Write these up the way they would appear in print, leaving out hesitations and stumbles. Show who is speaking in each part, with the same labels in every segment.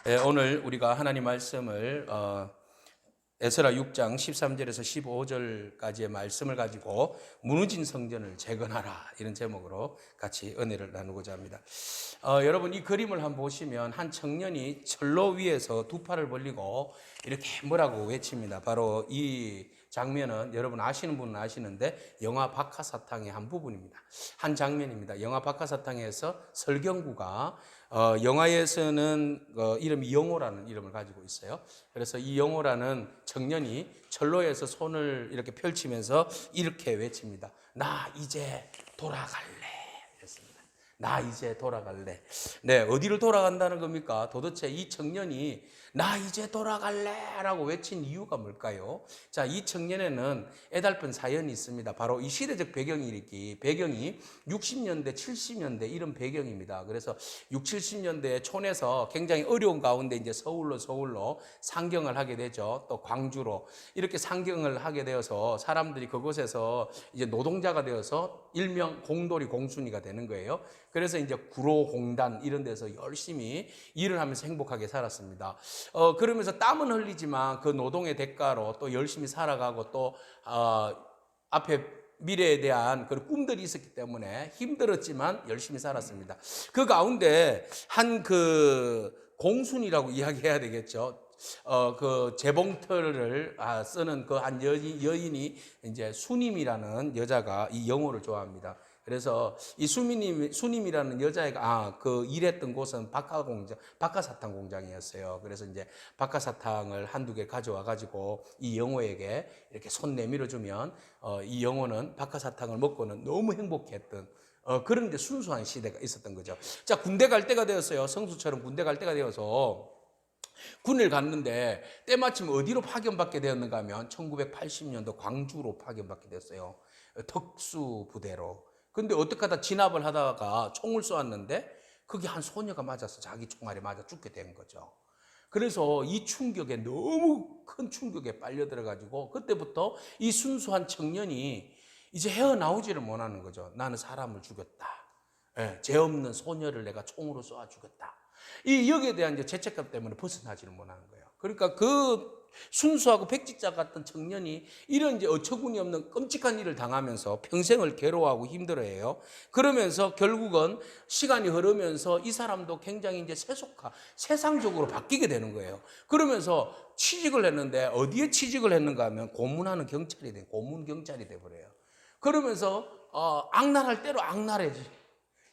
Speaker 1: 오늘 우리가 하나님 말씀을 에스라 6장 13절에서 15절까지의 말씀을 가지고 무너진 성전을 재건하라, 이런 제목으로 같이 은혜를 나누고자 합니다. 여러분, 이 그림을 한번 보시면 한 청년이 철로 위에서 두 팔을 벌리고 이렇게 뭐라고 외칩니다. 바로 이 장면은 여러분 아시는 분은 아시는데 영화 박하사탕의 한 부분입니다. 한 장면입니다. 영화 박하사탕에서 설경구가 영화에서는 이름이 영호라는 이름을 가지고 있어요. 그래서 이 영호라는 청년이 철로에서 손을 이렇게 펼치면서 이렇게 외칩니다. 나 이제 돌아갈래. 그랬습니다. 나 이제 돌아갈래. 네, 어디를 돌아간다는 겁니까? 도대체 이 청년이 나 이제 돌아갈래 라고 외친 이유가 뭘까요? 자, 이 청년에는 애달픈 사연이 있습니다. 바로 이 시대적 배경이 60년대, 70년대 이런 배경입니다. 그래서 60, 70년대 촌에서 굉장히 어려운 가운데 이제 서울로 상경을 하게 되죠. 또 광주로 이렇게 상경을 하게 되어서 사람들이 그곳에서 이제 노동자가 되어서 일명 공돌이 공순이가 되는 거예요. 그래서 이제 구로공단 이런 데서 열심히 일을 하면서 행복하게 살았습니다. 그러면서 땀은 흘리지만 그 노동의 대가로 또 열심히 살아가고 또 앞에 미래에 대한 그런 꿈들이 있었기 때문에 힘들었지만 열심히 살았습니다. 그 가운데 한 그 공순이라고 이야기해야 되겠죠. 그 재봉틀을 쓰는 그 한 여인이 이제 수님이라는 여자가 이 영호를 좋아합니다. 그래서 이 수님이라는 여자애가 그 일했던 곳은 박하사탕 공장이었어요. 그래서 이제 박하사탕을 한두 개 가져와 가지고 이 영호에게 이렇게 손 내밀어 주면 이 영호는 박하사탕을 먹고는 너무 행복했던 그런 이제 순수한 시대가 있었던 거죠. 자, 군대 갈 때가 되었어요. 성수처럼 군대 갈 때가 되어서 군을 갔는데 때마침 어디로 파견받게 되었는가 하면 1980년도 광주로 파견받게 됐어요. 특수부대로. 근데 어떻게 하다 진압을 하다가 총을 쏘았는데 거기 한 소녀가 맞아서 자기 총알에 맞아 죽게 된 거죠. 그래서 이 충격에, 너무 큰 충격에 빨려 들어가지고 그때부터 이 순수한 청년이 이제 헤어나오지를 못하는 거죠. 나는 사람을 죽였다. 죄 없는 소녀를 내가 총으로 쏘아 죽였다. 이 여기에 대한 이제 죄책감 때문에 벗어나지를 못하는 거예요. 그러니까 그 순수하고 백지자 같은 청년이 이런 이제 어처구니 없는 끔찍한 일을 당하면서 평생을 괴로워하고 힘들어해요. 그러면서 결국은 시간이 흐르면서 이 사람도 굉장히 이제 세상적으로 바뀌게 되는 거예요. 그러면서 취직을 했는데 어디에 취직을 했는가 하면 고문 경찰이 돼 버려요. 그러면서 악랄할 대로 악랄해지.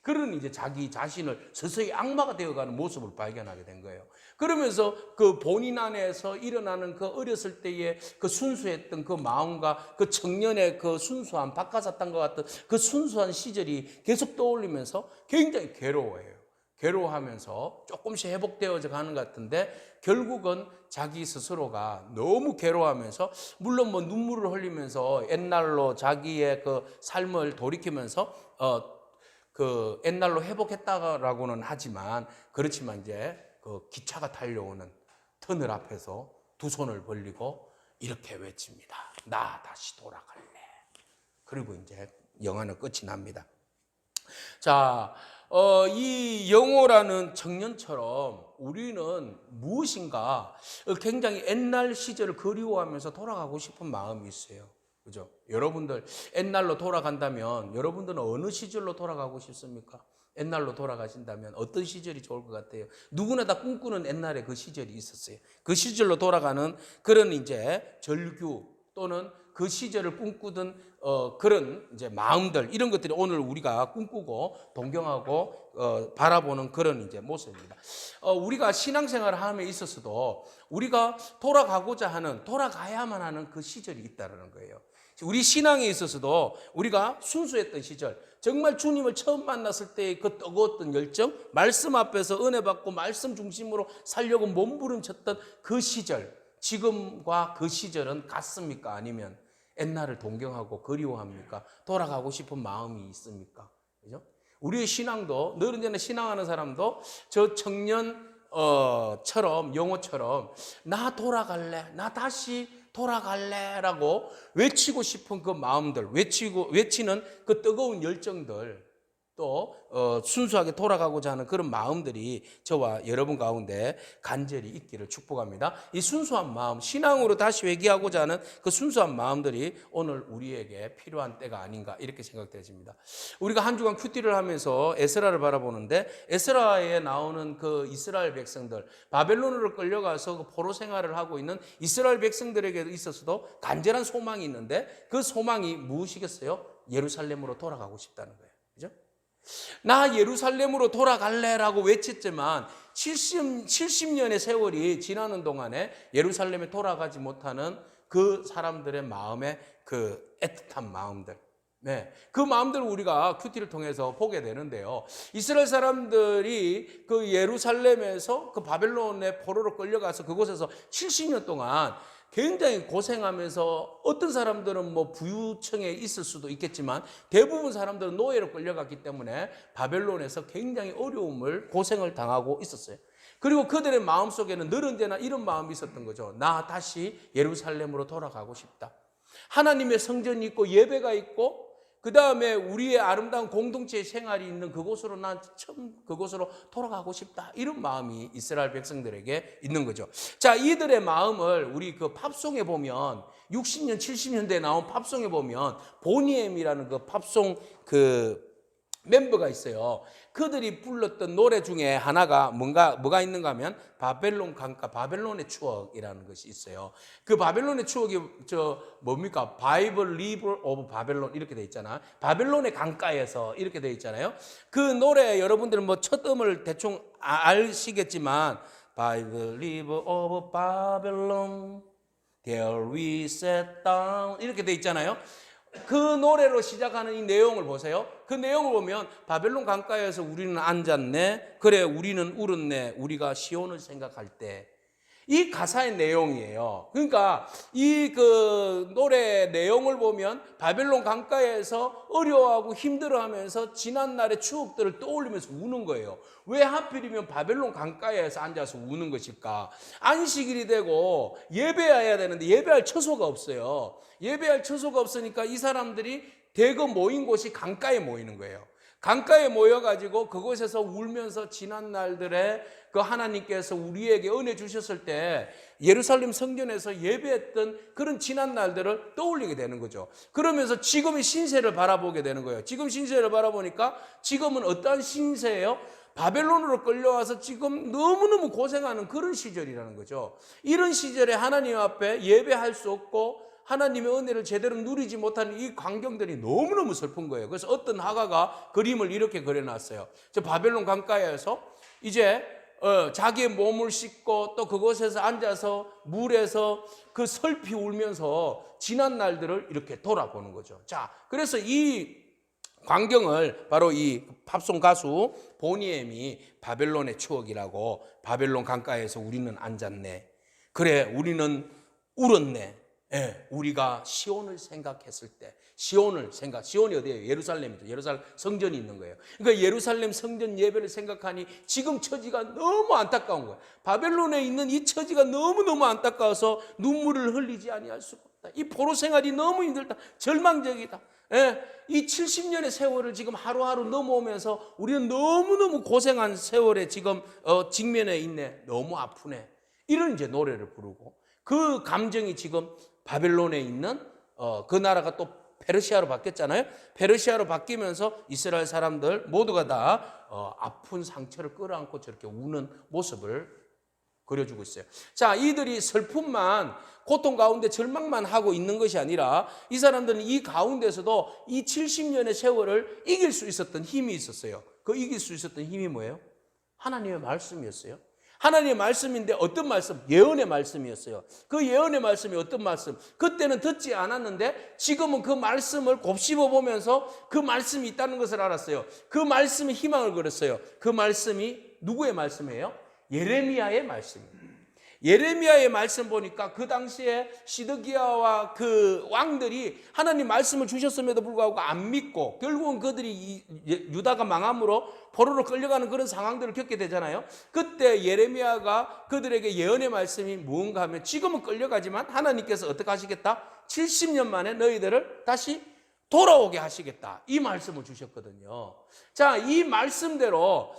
Speaker 1: 그런 이제 자기 자신을 서서히 악마가 되어가는 모습을 발견하게 된 거예요. 그러면서 그 본인 안에서 일어나는 그 어렸을 때의 그 순수했던 그 마음과 그 청년의 그 순수한 박하사탕과 같은 그 순수한 시절이 계속 떠올리면서 굉장히 괴로워해요. 괴로워하면서 조금씩 회복되어져 가는 것 같은데 결국은 자기 스스로가 너무 괴로워하면서, 물론 뭐 눈물을 흘리면서 옛날로 자기의 그 삶을 돌이키면서 그 옛날로 회복했다라고는 하지만, 그렇지만 이제 그 기차가 달려오는 터널 앞에서 두 손을 벌리고 이렇게 외칩니다. 나 다시 돌아갈래. 그리고 이제 영화는 끝이 납니다. 자, 이 영호라는 청년처럼 우리는 무엇인가 굉장히 옛날 시절을 그리워하면서 돌아가고 싶은 마음이 있어요. 그죠? 여러분들 옛날로 돌아간다면 여러분들은 어느 시절로 돌아가고 싶습니까? 옛날로 돌아가신다면 어떤 시절이 좋을 것 같아요? 누구나 다 꿈꾸는 옛날에 그 시절이 있었어요. 그 시절로 돌아가는 그런 이제 절규 또는 그 시절을 꿈꾸던 그런 이제 마음들, 이런 것들이 오늘 우리가 꿈꾸고 동경하고 바라보는 그런 이제 모습입니다. 우리가 신앙생활을 함에 있어서도 우리가 돌아가야만 하는 그 시절이 있다는 거예요. 우리 신앙에 있어서도 우리가 순수했던 시절, 정말 주님을 처음 만났을 때의 그 뜨거웠던 열정, 말씀 앞에서 은혜 받고 말씀 중심으로 살려고 몸부림쳤던 그 시절, 지금과 그 시절은 같습니까? 아니면 옛날을 동경하고 그리워합니까? 돌아가고 싶은 마음이 있습니까? 그죠? 우리의 신앙도, 늘 전에 신앙하는 사람도 저 청년처럼, 영호처럼 나 돌아갈래, 나 다시 돌아갈래라고 외치고 싶은 그 마음들, 외치는 그 뜨거운 열정들, 또 순수하게 돌아가고자 하는 그런 마음들이 저와 여러분 가운데 간절히 있기를 축복합니다. 이 순수한 마음, 신앙으로 다시 회개하고자 하는 그 순수한 마음들이 오늘 우리에게 필요한 때가 아닌가 이렇게 생각되어집니다. 우리가 한 주간 큐티를 하면서 에스라를 바라보는데 에스라에 나오는 그 이스라엘 백성들, 바벨론으로 끌려가서 그 포로 생활을 하고 있는 이스라엘 백성들에게 있어서도 간절한 소망이 있는데 그 소망이 무엇이겠어요? 예루살렘으로 돌아가고 싶다는 거예요. 그죠? 나 예루살렘으로 돌아갈래라고 외쳤지만 70년의 세월이 지나는 동안에 예루살렘에 돌아가지 못하는 그 사람들의 마음의 그 애틋한 마음들, 네, 그 마음들을 우리가 큐티를 통해서 보게 되는데요. 이스라엘 사람들이 그 예루살렘에서 그 바벨론의 포로로 끌려가서 그곳에서 70년 동안 굉장히 고생하면서 어떤 사람들은 뭐 부유층에 있을 수도 있겠지만 대부분 사람들은 노예로 끌려갔기 때문에 바벨론에서 굉장히 어려움을 고생을 당하고 있었어요. 그리고 그들의 마음속에는 늘 언제나 이런 마음이 있었던 거죠. 나 다시 예루살렘으로 돌아가고 싶다. 하나님의 성전이 있고 예배가 있고 그 다음에 우리의 아름다운 공동체의 생활이 있는 그곳으로 난 처음 그곳으로 돌아가고 싶다. 이런 마음이 이스라엘 백성들에게 있는 거죠. 자, 이들의 마음을 우리 그 팝송에 보면 60년, 70년대에 나온 팝송에 보면 보니엠이라는 그 팝송 그 멤버가 있어요. 그들이 불렀던 노래 중에 하나가 뭐가 있는가 하면 바벨론 강가, 바벨론의 추억이라는 것이 있어요. 그 바벨론의 추억이 뭡니까? 바이블 리버 오브 바벨론 이렇게 돼 있잖아. 바벨론의 강가에서 이렇게 돼 있잖아요. 그 노래 여러분들은 뭐 첫 음을 대충 아시겠지만 바이블 리버 오브 바벨론 There we sat down 이렇게 돼 있잖아요. 그 노래로 시작하는 이 내용을 보세요. 그 내용을 보면 바벨론 강가에서 우리는 앉았네. 그래 우리는 울었네. 우리가 시온을 생각할 때. 이 가사의 내용이에요. 그러니까 이 그 노래 내용을 보면 바벨론 강가에서 어려워하고 힘들어하면서 지난 날의 추억들을 떠올리면서 우는 거예요. 왜 하필이면 바벨론 강가에서 앉아서 우는 것일까? 안식일이 되고 예배해야 되는데 예배할 처소가 없어요. 예배할 처소가 없으니까 이 사람들이 대거 모인 곳이 강가에 모이는 거예요. 강가에 모여가지고 그곳에서 울면서 지난 날들의 그 하나님께서 우리에게 은혜 주셨을 때 예루살렘 성전에서 예배했던 그런 지난 날들을 떠올리게 되는 거죠. 그러면서 지금의 신세를 바라보게 되는 거예요. 지금 신세를 바라보니까 지금은 어떠한 신세예요? 바벨론으로 끌려와서 지금 너무너무 고생하는 그런 시절이라는 거죠. 이런 시절에 하나님 앞에 예배할 수 없고 하나님의 은혜를 제대로 누리지 못하는 이 광경들이 너무너무 슬픈 거예요. 그래서 어떤 화가가 그림을 이렇게 그려놨어요. 저 바벨론 강가에서 이제 자기의 몸을 씻고 또 그곳에서 앉아서 물에서 그 슬피 울면서 지난 날들을 이렇게 돌아보는 거죠. 자, 그래서 이 광경을 바로 이 팝송 가수 보니엠이 바벨론의 추억이라고 바벨론 강가에서 우리는 앉았네. 그래, 우리는 울었네. 예, 우리가 시온을 생각했을 때 시온이 어디예요? 예루살렘이죠. 예루살렘 성전이 있는 거예요. 그러니까 예루살렘 성전 예배를 생각하니 지금 처지가 너무 안타까운 거예요. 바벨론에 있는 이 처지가 너무너무 안타까워서 눈물을 흘리지 아니할 수가 없다. 이 포로 생활이 너무 힘들다. 절망적이다. 예, 이 70년의 세월을 지금 하루하루 넘어오면서 우리는 너무너무 고생한 세월에 지금 직면해 있네. 너무 아프네. 이런 이제 노래를 부르고 그 감정이 지금 바벨론에 있는 그 나라가 또 페르시아로 바뀌었잖아요. 페르시아로 바뀌면서 이스라엘 사람들 모두가 다 아픈 상처를 끌어안고 저렇게 우는 모습을 그려주고 있어요. 자, 이들이 슬픔만 고통 가운데 절망만 하고 있는 것이 아니라 이 사람들은 이 가운데서도 이 70년의 세월을 이길 수 있었던 힘이 있었어요. 그 이길 수 있었던 힘이 뭐예요? 하나님의 말씀이었어요. 하나님의 말씀인데 어떤 말씀? 예언의 말씀이었어요. 그 예언의 말씀이 어떤 말씀? 그때는 듣지 않았는데 지금은 그 말씀을 곱씹어 보면서 그 말씀이 있다는 것을 알았어요. 그 말씀이 희망을 그렸어요. 그 말씀이 누구의 말씀이에요? 예레미야의 말씀이에요. 예레미야의 말씀 보니까 그 당시에 시드기야와 그 왕들이 하나님 말씀을 주셨음에도 불구하고 안 믿고 결국은 그들이 유다가 망함으로 포로로 끌려가는 그런 상황들을 겪게 되잖아요. 그때 예레미야가 그들에게 예언의 말씀이 무언가 하면 지금은 끌려가지만 하나님께서 어떻게 하시겠다? 70년 만에 너희들을 다시 돌아오게 하시겠다, 이 말씀을 주셨거든요. 자, 이 말씀대로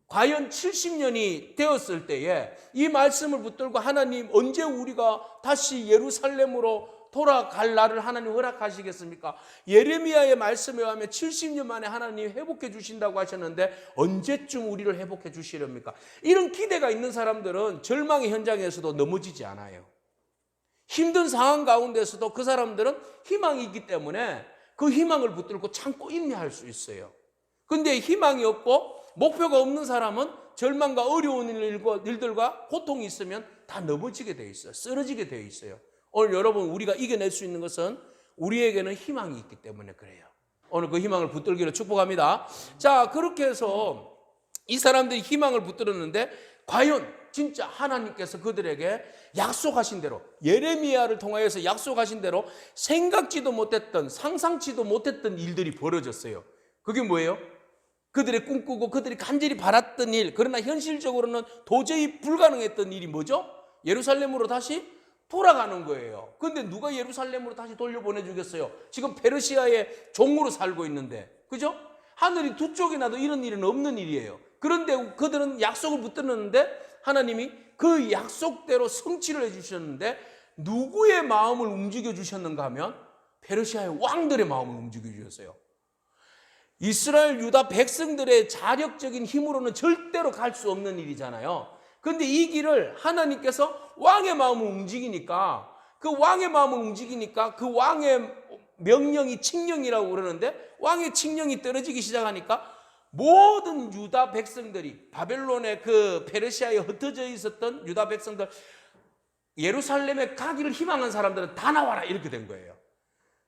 Speaker 1: 과연 70년이 되었을 때에 이 말씀을 붙들고 하나님 언제 우리가 다시 예루살렘으로 돌아갈 날을 하나님 허락하시겠습니까? 예레미야의 말씀에 의하면 70년 만에 하나님 회복해 주신다고 하셨는데 언제쯤 우리를 회복해 주시렵니까? 이런 기대가 있는 사람들은 절망의 현장에서도 넘어지지 않아요. 힘든 상황 가운데서도 그 사람들은 희망이 있기 때문에 그 희망을 붙들고 참고 인내할 수 있어요. 근데 희망이 없고 목표가 없는 사람은 절망과 어려운 일들과 고통이 있으면 다 넘어지게 돼 있어요. 쓰러지게 돼 있어요. 오늘 여러분, 우리가 이겨낼 수 있는 것은 우리에게는 희망이 있기 때문에 그래요. 오늘 그 희망을 붙들기를 축복합니다. 자, 그렇게 해서 이 사람들이 희망을 붙들었는데 과연 진짜 하나님께서 그들에게 약속하신 대로, 예레미야를 통하여서 약속하신 대로 생각지도 못했던, 상상치도 못했던 일들이 벌어졌어요. 그게 뭐예요? 그들이 꿈꾸고 그들이 간절히 바랐던 일, 그러나 현실적으로는 도저히 불가능했던 일이 뭐죠? 예루살렘으로 다시 돌아가는 거예요. 근데 누가 예루살렘으로 다시 돌려보내주겠어요? 지금 페르시아의 종으로 살고 있는데, 그죠? 하늘이 두 쪽이 나도 이런 일은 없는 일이에요. 그런데 그들은 약속을 붙들었는데 하나님이 그 약속대로 성취를 해주셨는데 누구의 마음을 움직여 주셨는가 하면 페르시아의 왕들의 마음을 움직여 주셨어요. 이스라엘 유다 백성들의 자력적인 힘으로는 절대로 갈 수 없는 일이잖아요. 그런데 이 길을 하나님께서 왕의 마음을 움직이니까, 그 왕의 마음을 움직이니까 그 왕의 명령이 칙령이라고 그러는데 왕의 칙령이 떨어지기 시작하니까 모든 유다 백성들이, 바벨론의 그 페르시아에 흩어져 있었던 유다 백성들, 예루살렘에 가기를 희망한 사람들은 다 나와라, 이렇게 된 거예요.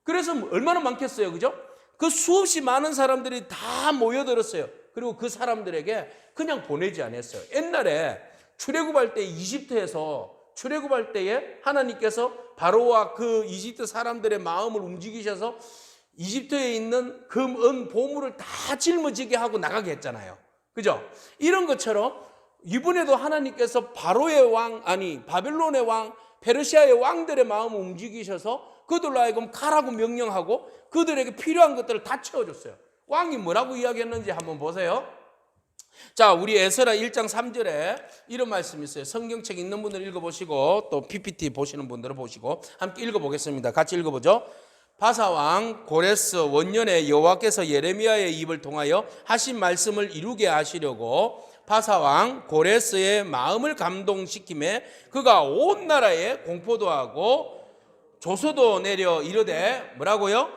Speaker 1: 그래서 얼마나 많겠어요, 그죠? 그 수없이 많은 사람들이 다 모여들었어요. 그리고 그 사람들에게 그냥 보내지 않았어요. 옛날에 출애굽할 때 이집트에서 출애굽할 때에 하나님께서 바로와 그 이집트 사람들의 마음을 움직이셔서 이집트에 있는 금, 은, 보물을 다 짊어지게 하고 나가게 했잖아요. 그죠? 이런 것처럼 이번에도 하나님께서 바로의 왕, 아니 바벨론의 왕, 페르시아의 왕들의 마음을 움직이셔서 그들로 하여금 가라고 명령하고 그들에게 필요한 것들을 다 채워줬어요. 왕이 뭐라고 이야기했는지 한번 보세요. 자, 우리 에스라 1장 3절에 이런 말씀이 있어요. 성경책 있는 분들 읽어보시고 또 PPT 보시는 분들은 보시고 함께 읽어보겠습니다. 같이 읽어보죠. 바사왕 고레스 원년에 여호와께서 예레미야의 입을 통하여 하신 말씀을 이루게 하시려고 바사왕 고레스의 마음을 감동시키매 그가 온 나라에 공포도 하고 조서도 내려 이르되 뭐라고요?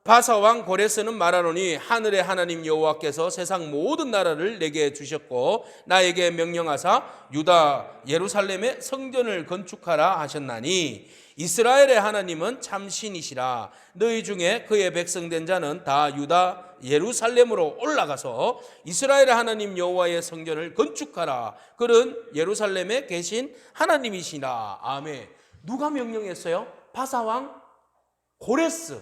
Speaker 1: 바사왕 고레스는 말하노니 하늘의 하나님 여호와께서 세상 모든 나라를 내게 주셨고 나에게 명령하사 유다 예루살렘에 성전을 건축하라 하셨나니 이스라엘의 하나님은 참 신이시라. 너희 중에 그의 백성된 자는 다 유다 예루살렘으로 올라가서 이스라엘의 하나님 여호와의 성전을 건축하라. 그는 예루살렘에 계신 하나님이시라. 아멘. 누가 명령했어요? 바사왕 고레스,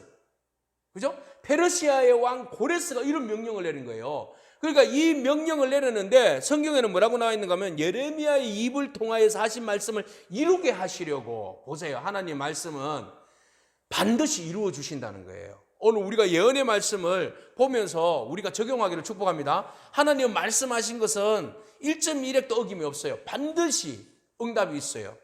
Speaker 1: 그죠? 페르시아의 왕 고레스가 이런 명령을 내린 거예요. 그러니까 이 명령을 내렸는데 성경에는 뭐라고 나와 있는가 하면 예레미야의 입을 통하여서 하신 말씀을 이루게 하시려고. 보세요, 하나님 말씀은 반드시 이루어 주신다는 거예요. 오늘 우리가 예언의 말씀을 보면서 우리가 적용하기를 축복합니다. 하나님 말씀하신 것은 1.1핵도 어김이 없어요. 반드시 응답이 있어요.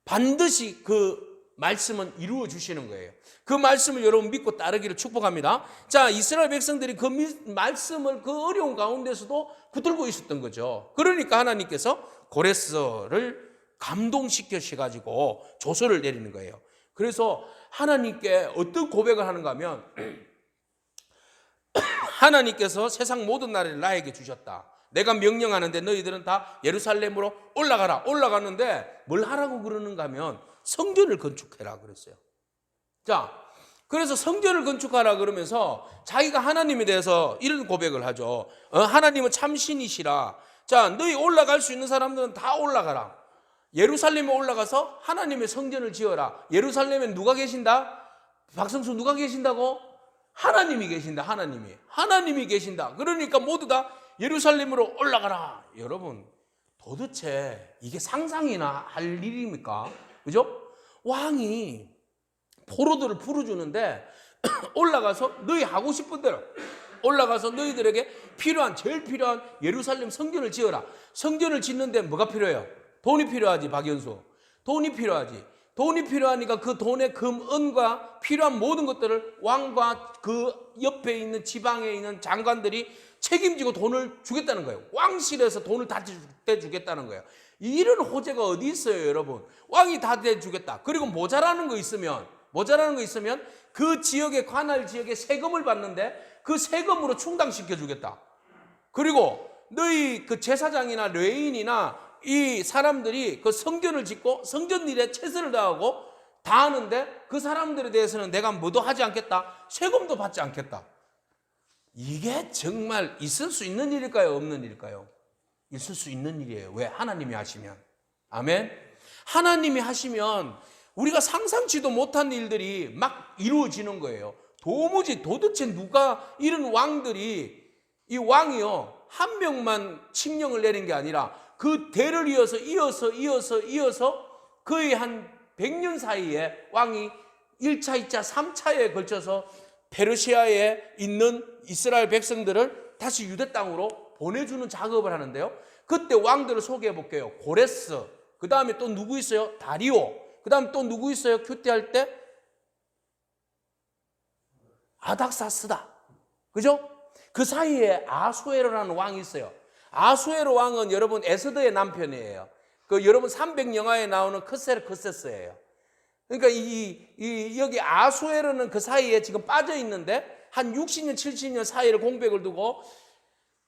Speaker 1: 반드시 그 말씀은 이루어 주시는 거예요. 그 말씀을 여러분 믿고 따르기를 축복합니다. 자, 이스라엘 백성들이 그 말씀을 그 어려운 가운데서도 붙들고 있었던 거죠. 그러니까 하나님께서 고레스를 감동시켜셔가지고 조서를 내리는 거예요. 그래서 하나님께 어떤 고백을 하는가 하면 하나님께서 세상 모든 나라를 나에게 주셨다. 내가 명령하는데 너희들은 다 예루살렘으로 올라가라. 올라갔는데 뭘 하라고 그러는가 하면 성전을 건축해라 그랬어요. 자, 그래서 성전을 건축하라 그러면서 자기가 하나님에 대해서 이런 고백을 하죠. 하나님은 참 신이시라. 자, 너희 올라갈 수 있는 사람들은 다 올라가라. 예루살렘에 올라가서 하나님의 성전을 지어라. 예루살렘에 누가 계신다? 박성수 누가 계신다고? 하나님이 계신다. 하나님이 계신다. 그러니까 모두 다 예루살렘으로 올라가라. 여러분, 도대체 이게 상상이나 할 일입니까? 그죠? 왕이 포로들을 풀어주는데 올라가서 너희 하고 싶은 대로 올라가서 너희들에게 제일 필요한 예루살렘 성전을 지어라. 성전을 짓는데 뭐가 필요해요? 돈이 필요하지, 박연수. 돈이 필요하지. 돈이 필요하니까 그 돈의 금, 은과 필요한 모든 것들을 왕과 그 옆에 있는 지방에 있는 장관들이 책임지고 돈을 주겠다는 거예요. 왕실에서 돈을 다 대주겠다는 거예요. 이런 호재가 어디 있어요, 여러분? 왕이 다 대주겠다. 그리고 모자라는 거 있으면 그 지역의 관할 지역에 세금을 받는데 그 세금으로 충당시켜 주겠다. 그리고 너희 그 제사장이나 레위인이나 이 사람들이 그 성전을 짓고 성전 일에 최선을 다하고 다 하는데 그 사람들에 대해서는 내가 뭐도 하지 않겠다. 세금도 받지 않겠다. 이게 정말 있을 수 있는 일일까요? 없는 일일까요? 있을 수 있는 일이에요. 왜? 하나님이 하시면. 아멘. 하나님이 하시면 우리가 상상치도 못한 일들이 막 이루어지는 거예요. 도대체 누가 이런 왕들이, 이 왕이요 한 명만 칙령을 내린 게 아니라 그 대를 이어서 거의 한 100년 사이에 왕이 1차, 2차, 3차에 걸쳐서 페르시아에 있는 이스라엘 백성들을 다시 유대 땅으로 보내주는 작업을 하는데요. 그때 왕들을 소개해 볼게요. 고레스, 그 다음에 또 누구 있어요? 다리오, 그 다음에 또 누구 있어요? 큐티할 때? 아닥사스다. 그죠? 그 사이에 아수에로라는 왕이 있어요. 아수에로 왕은 여러분 에스더의 남편이에요. 그 여러분 300영화에 나오는 크세스예요. 그러니까 여기 아수에로는 그 사이에 지금 빠져 있는데 한 60년, 70년 사이를 공백을 두고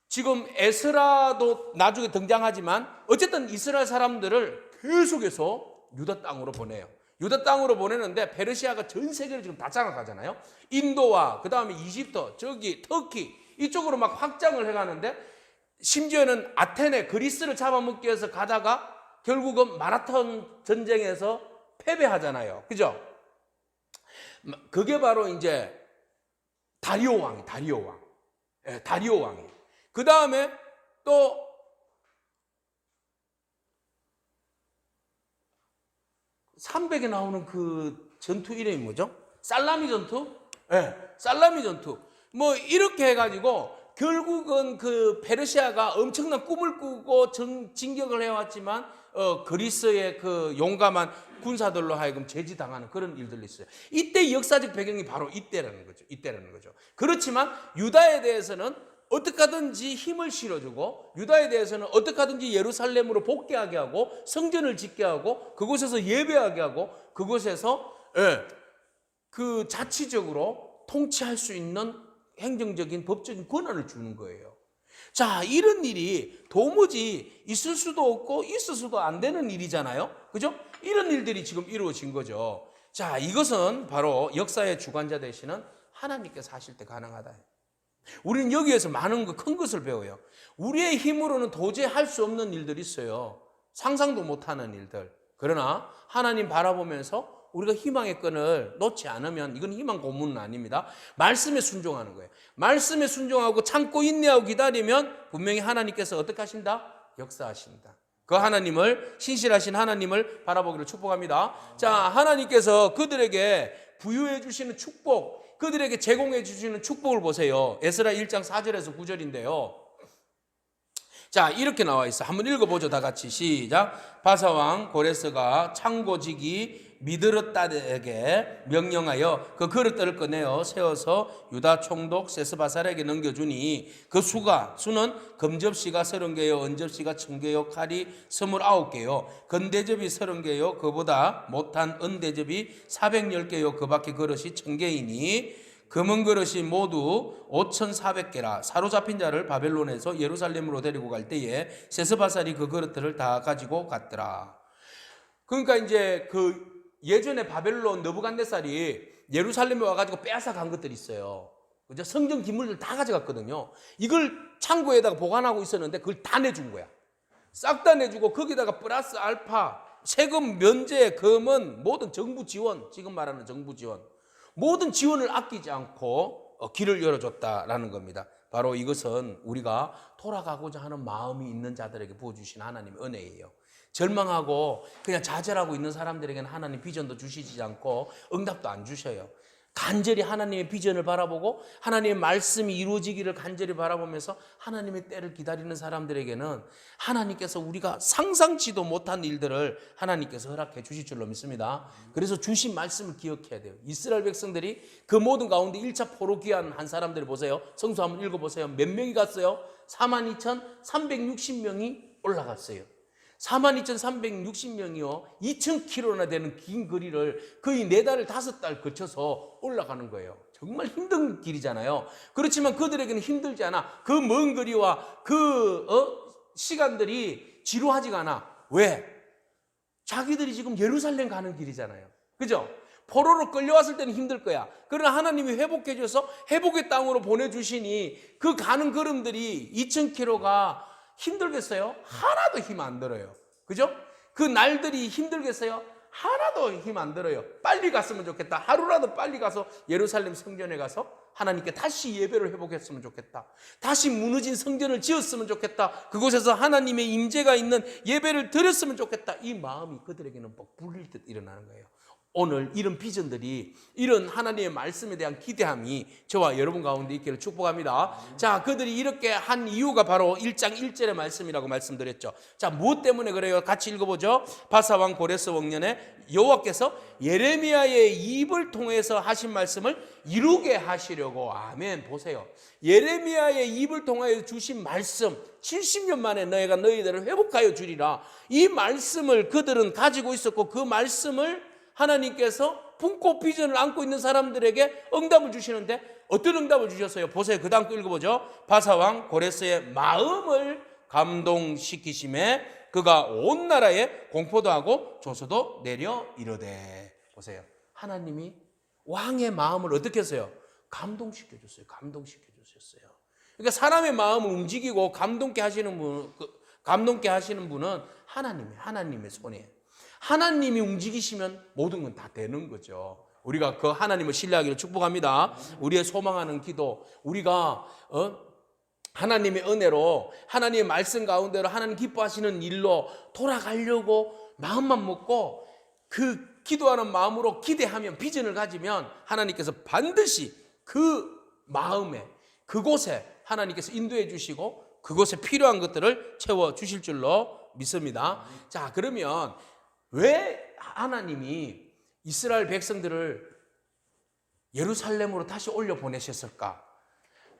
Speaker 1: 지금 에스라도 나중에 등장하지만 어쨌든 이스라엘 사람들을 계속해서 유다 땅으로 보내요. 유다 땅으로 보내는데 페르시아가 전 세계를 지금 다 장악하잖아요. 인도와 그 다음에 이집트, 저기 터키 이쪽으로 막 확장을 해가는데 심지어는 아테네, 그리스를 잡아먹기 위해서 가다가 결국은 마라톤 전쟁에서 패배하잖아요. 그죠? 그게 바로 이제 다리오 왕이. 예, 다리오 왕이. 그 다음에 또 300에 나오는 그 전투 이름이 뭐죠? 살라미 전투? 예, 살라미 전투. 뭐 이렇게 해가지고 결국은 그 페르시아가 엄청난 꿈을 꾸고 진격을 해왔지만 그리스의 그 용감한 군사들로 하여금 제지당하는 그런 일들이 있어요. 이때 역사적 배경이 바로 이때라는 거죠. 그렇지만 유다에 대해서는 어떻게 하든지 힘을 실어주고 유다에 대해서는 어떻게 하든지 예루살렘으로 복귀하게 하고 성전을 짓게 하고 그곳에서 예배하게 하고 그곳에서 그 자치적으로 통치할 수 있는 행정적인 법적인 권한을 주는 거예요. 자, 이런 일이 도무지 있을 수도 없고 있을 수도 안 되는 일이잖아요. 그죠? 이런 일들이 지금 이루어진 거죠. 자, 이것은 바로 역사의 주관자 되시는 하나님께서 하실 때 가능하다. 우리는 여기에서 많은 큰 것을 배워요. 우리의 힘으로는 도저히 할 수 없는 일들이 있어요. 상상도 못하는 일들. 그러나 하나님 바라보면서 우리가 희망의 끈을 놓지 않으면 이건 희망 고문은 아닙니다. 말씀에 순종하는 거예요. 말씀에 순종하고 참고 인내하고 기다리면 분명히 하나님께서 어떻게 하신다? 역사하신다. 그 하나님을, 신실하신 하나님을 바라보기를 축복합니다. 자, 하나님께서 그들에게 부유해 주시는 축복, 그들에게 제공해 주시는 축복을 보세요. 에스라 1장 4절에서 9절인데요. 자, 이렇게 나와 있어. 한번 읽어보죠. 다 같이 시작. 바사왕 고레스가 창고지기 미드르다에게 명령하여 그 그릇들을 꺼내어 세워서 유다 총독 세스바살에게 넘겨주니 그 수는 금접시가 30개요 은접시가 1000개요 칼이 29개요 건대접이 30개요 그보다 못한 은대접이 410개요 그 밖에 그릇이 1000개이니 금은 그릇이 모두 5400개라. 사로잡힌 자를 바벨론에서 예루살렘으로 데리고 갈 때에 세스바살이 그 그릇들을 다 가지고 갔더라. 그러니까 이제 그 예전에 바벨론 느부갓네살이 예루살렘에 와가지고 빼앗아 간 것들이 있어요. 그죠? 성전 기물들 다 가져갔거든요. 이걸 창고에다가 보관하고 있었는데 그걸 다 내준 거야. 싹 다 내주고 거기다가 플러스 알파, 세금 면제, 금은 모든 정부 지원, 지금 말하는 정부 지원, 모든 지원을 아끼지 않고 길을 열어줬다라는 겁니다. 바로 이것은 우리가 돌아가고자 하는 마음이 있는 자들에게 부어주신 하나님의 은혜예요. 절망하고 그냥 좌절하고 있는 사람들에게는 하나님 비전도 주시지 않고 응답도 안 주셔요. 간절히 하나님의 비전을 바라보고 하나님의 말씀이 이루어지기를 간절히 바라보면서 하나님의 때를 기다리는 사람들에게는 하나님께서 우리가 상상치도 못한 일들을 하나님께서 허락해 주실 줄로 믿습니다. 그래서 주신 말씀을 기억해야 돼요. 이스라엘 백성들이 그 모든 가운데 1차 포로 귀환 한 사람들을 보세요. 성수 한번 읽어보세요. 몇 명이 갔어요? 42,360명이 올라갔어요. 42,360명이요 2,000km나 되는 긴 거리를 거의 4달 5달 거쳐서 올라가는 거예요. 정말 힘든 길이잖아요. 그렇지만 그들에게는 힘들지 않아. 그 먼 거리와 그 시간들이 지루하지가 않아. 왜? 자기들이 지금 예루살렘 가는 길이잖아요. 그죠? 포로로 끌려왔을 때는 힘들 거야. 그러나 하나님이 회복해 줘서 회복의 땅으로 보내주시니 그 가는 걸음들이 2,000km가 힘들겠어요? 하나도 힘 안 들어요. 그죠? 그 날들이 힘들겠어요? 하나도 힘 안 들어요. 빨리 갔으면 좋겠다. 하루라도 빨리 가서 예루살렘 성전에 가서 하나님께 다시 예배를 회복했으면 좋겠다. 다시 무너진 성전을 지었으면 좋겠다. 그곳에서 하나님의 임재가 있는 예배를 드렸으면 좋겠다. 이 마음이 그들에게는 막 불릴 듯 일어나는 거예요. 오늘 이런 비전들이, 이런 하나님의 말씀에 대한 기대함이 저와 여러분 가운데 있기를 축복합니다. 자, 그들이 이렇게 한 이유가 바로 1장 1절의 말씀이라고 말씀드렸죠. 자, 무엇 때문에 그래요? 같이 읽어보죠. 바사왕 고레스 왕년에 여호와께서 예레미야의 입을 통해서 하신 말씀을 이루게 하시려고. 아멘. 보세요. 예레미야의 입을 통하여 주신 말씀, 70년 만에 너희가 너희들을 회복하여 주리라. 이 말씀을 그들은 가지고 있었고, 그 말씀을 하나님께서 품고 비전을 안고 있는 사람들에게 응답을 주시는데 어떤 응답을 주셨어요? 보세요. 그 다음 거 읽어보죠. 바사왕 고레스의 마음을 감동시키심에 그가 온 나라에 공포도 하고 조서도 내려 이르되. 보세요. 하나님이 왕의 마음을 어떻게 했어요? 감동시켜 줬어요. 감동시켜 주셨어요. 그러니까 사람의 마음을 움직이고 감동케 하시는 분은 하나님의 손이에요. 하나님이 움직이시면 모든 건 다 되는 거죠. 우리가 그 하나님을 신뢰하기를 축복합니다. 우리의 소망하는 기도, 우리가 하나님의 은혜로, 하나님의 말씀 가운데로 하나님 기뻐하시는 일로 돌아가려고 마음만 먹고 그 기도하는 마음으로 기대하면, 비전을 가지면 하나님께서 반드시 그 마음에, 그곳에 하나님께서 인도해 주시고 그곳에 필요한 것들을 채워 주실 줄로 믿습니다. 자, 그러면 왜 하나님이 이스라엘 백성들을 예루살렘으로 다시 올려 보내셨을까?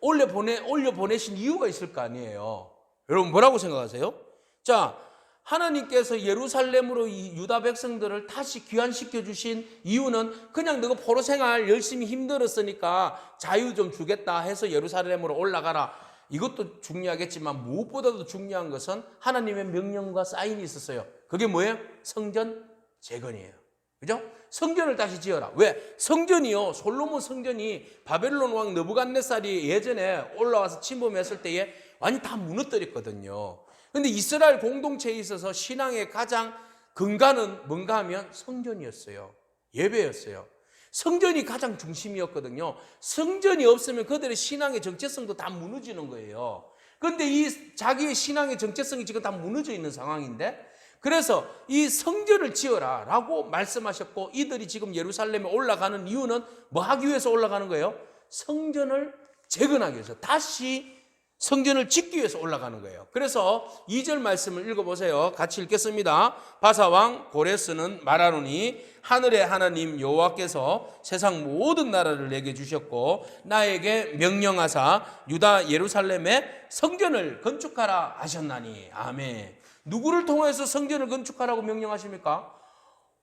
Speaker 1: 올려 보내신 이유가 있을 거 아니에요. 여러분 뭐라고 생각하세요? 자, 하나님께서 예루살렘으로 이 유다 백성들을 다시 귀환시켜 주신 이유는 그냥 너가 포로 생활 열심히 힘들었으니까 자유 좀 주겠다 해서 예루살렘으로 올라가라. 이것도 중요하겠지만 무엇보다도 중요한 것은 하나님의 명령과 사인이 있었어요. 그게 뭐예요? 성전 재건이에요. 그죠? 성전을 다시 지어라. 왜? 성전이요, 솔로몬 성전이 바벨론 왕 느부갓네살이 예전에 올라와서 침범했을 때에 완전히 다 무너뜨렸거든요. 그런데 이스라엘 공동체에 있어서 신앙의 가장 근간은 뭔가 하면 성전이었어요. 예배였어요. 성전이 가장 중심이었거든요. 성전이 없으면 그들의 신앙의 정체성도 다 무너지는 거예요. 그런데 이 자기의 신앙의 정체성이 지금 다 무너져 있는 상황인데, 그래서 이 성전을 지어라 라고 말씀하셨고, 이들이 지금 예루살렘에 올라가는 이유는 뭐 하기 위해서 올라가는 거예요? 성전을 재건하기 위해서, 다시 성전을 짓기 위해서 올라가는 거예요. 그래서 2절 말씀을 읽어보세요. 같이 읽겠습니다. 바사왕 고레스는 말하노니 하늘의 하나님 여호와께서 세상 모든 나라를 내게 주셨고 나에게 명령하사 유다 예루살렘에 성전을 건축하라 하셨나니. 아멘. 누구를 통해서 성전을 건축하라고 명령하십니까?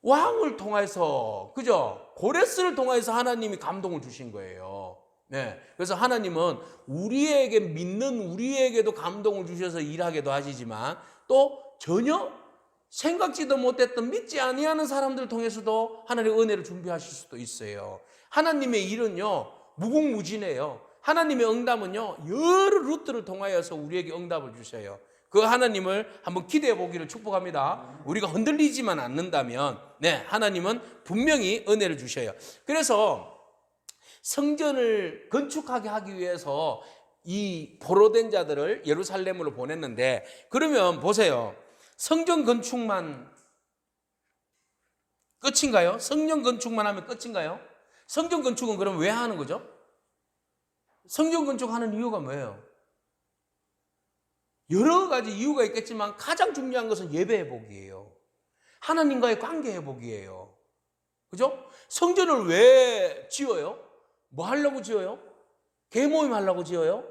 Speaker 1: 왕을 통해서, 그죠? 고레스를 통해서 하나님이 감동을 주신 거예요. 네. 그래서 하나님은 우리에게 믿는 우리에게도 감동을 주셔서 일하게도 하시지만 또 전혀 생각지도 못했던 믿지 아니하는 사람들을 통해서도 하나님의 은혜를 준비하실 수도 있어요. 하나님의 일은요, 무궁무진해요. 하나님의 응답은요, 여러 루트를 통하여서 우리에게 응답을 주셔요. 그 하나님을 한번 기대해 보기를 축복합니다. 우리가 흔들리지만 않는다면, 네, 하나님은 분명히 은혜를 주셔요. 그래서 성전을 건축하게 하기 위해서 이 포로된 자들을 예루살렘으로 보냈는데, 그러면 보세요. 성전 건축만 끝인가요? 성전 건축만 하면 끝인가요? 성전 건축은 그럼 왜 하는 거죠? 성전 건축하는 이유가 뭐예요? 여러 가지 이유가 있겠지만 가장 중요한 것은 예배 회복이에요. 하나님과의 관계 회복이에요. 그죠? 성전을 왜 지어요? 뭐 하려고 지어요? 계모임 하려고 지어요?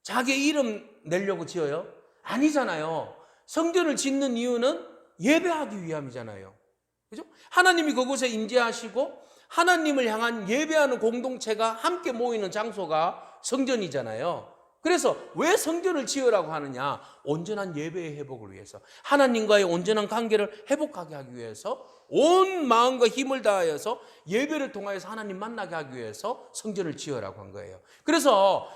Speaker 1: 자기 이름 내려고 지어요? 아니잖아요. 성전을 짓는 이유는 예배하기 위함이잖아요. 그죠? 하나님이 그곳에 임재하시고 하나님을 향한 예배하는 공동체가 함께 모이는 장소가 성전이잖아요. 그래서 왜 성전을 지으라고 하느냐? 온전한 예배의 회복을 위해서, 하나님과의 온전한 관계를 회복하게 하기 위해서, 온 마음과 힘을 다하여서 예배를 통하여서 하나님 만나게 하기 위해서 성전을 지으라고 한 거예요. 그래서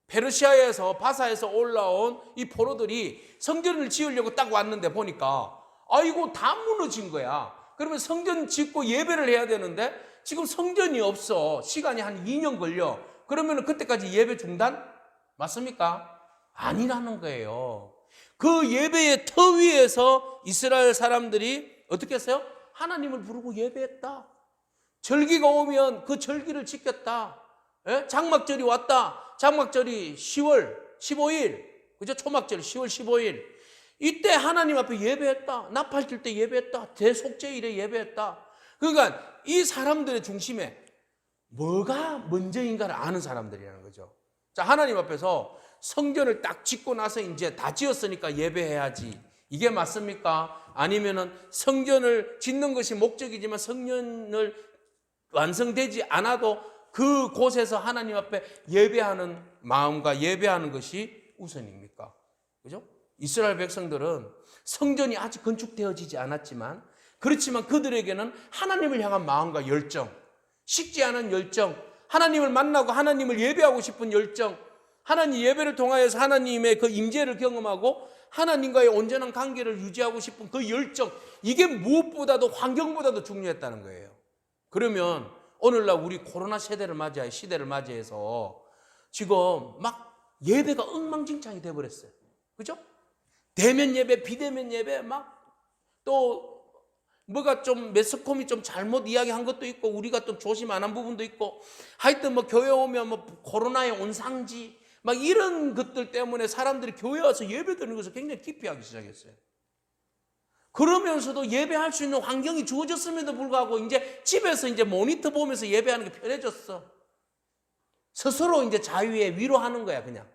Speaker 1: 페르시아에서 바사에서 올라온 이 포로들이 성전을 지으려고 딱 왔는데 보니까 아이고 다 무너진 거야. 그러면 성전 짓고 예배를 해야 되는데 지금 성전이 없어. 시간이 한 2년 걸려. 그러면 그때까지 예배 중단? 맞습니까? 아니라는 거예요. 그 예배의 터 위에서 이스라엘 사람들이 어떻게 했어요? 하나님을 부르고 예배했다. 절기가 오면 그 절기를 지켰다. 장막절이 왔다. 장막절이 10월 15일, 그죠? 초막절 10월 15일. 이때 하나님 앞에 예배했다. 나팔 뜰 때 예배했다. 대속죄일에 예배했다. 그러니까 이 사람들의 중심에 뭐가 먼저인가를 아는 사람들이라는 거죠. 자, 하나님 앞에서 성전을 딱 짓고 나서 이제 다 지었으니까 예배해야지. 이게 맞습니까? 아니면은 성전을 짓는 것이 목적이지만 성전을 완성되지 않아도 그곳에서 하나님 앞에 예배하는 마음과 예배하는 것이 우선입니까? 그죠? 이스라엘 백성들은 성전이 아직 건축되어지지 않았지만, 그렇지만 그들에게는 하나님을 향한 마음과 열정, 식지 않은 열정, 하나님을 만나고 하나님을 예배하고 싶은 열정, 하나님 예배를 통하여서 하나님의 그 임재를 경험하고 하나님과의 온전한 관계를 유지하고 싶은 그 열정, 이게 무엇보다도 환경보다도 중요했다는 거예요. 그러면 오늘날 우리 코로나 시대를 맞이해서 지금 막 예배가 엉망진창이 돼버렸어요. 그죠? 대면 예배, 비대면 예배, 또 뭐가 좀 매스컴이 좀 잘못 이야기한 것도 있고 우리가 좀 조심 안 한 부분도 있고, 하여튼 교회 오면 코로나의 온상지 이런 것들 때문에 사람들이 교회 와서 예배 드리는 것을 굉장히 기피하기 시작했어요. 그러면서도 예배할 수 있는 환경이 주어졌음에도 불구하고 이제 집에서 이제 모니터 보면서 예배하는 게 편해졌어. 스스로 이제 자유에 위로하는 거야. 그냥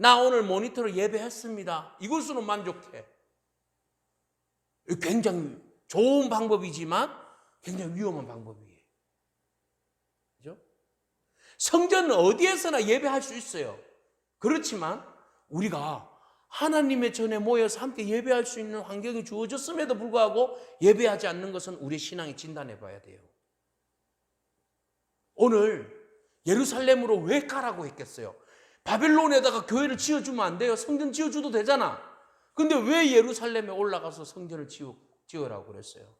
Speaker 1: 나 오늘 모니터로 예배했습니다. 이것으로 만족해. 굉장히 좋은 방법이지만 굉장히 위험한 방법이에요. 그죠? 성전은 어디에서나 예배할 수 있어요. 그렇지만 우리가 하나님의 전에 모여서 함께 예배할 수 있는 환경이 주어졌음에도 불구하고 예배하지 않는 것은 우리 신앙이 진단해 봐야 돼요. 오늘 예루살렘으로 왜 가라고 했겠어요? 바벨론에다가 교회를 지어주면 안 돼요? 성전 지어줘도 되잖아. 근데 왜 예루살렘에 올라가서 성전을 지으라고 그랬어요?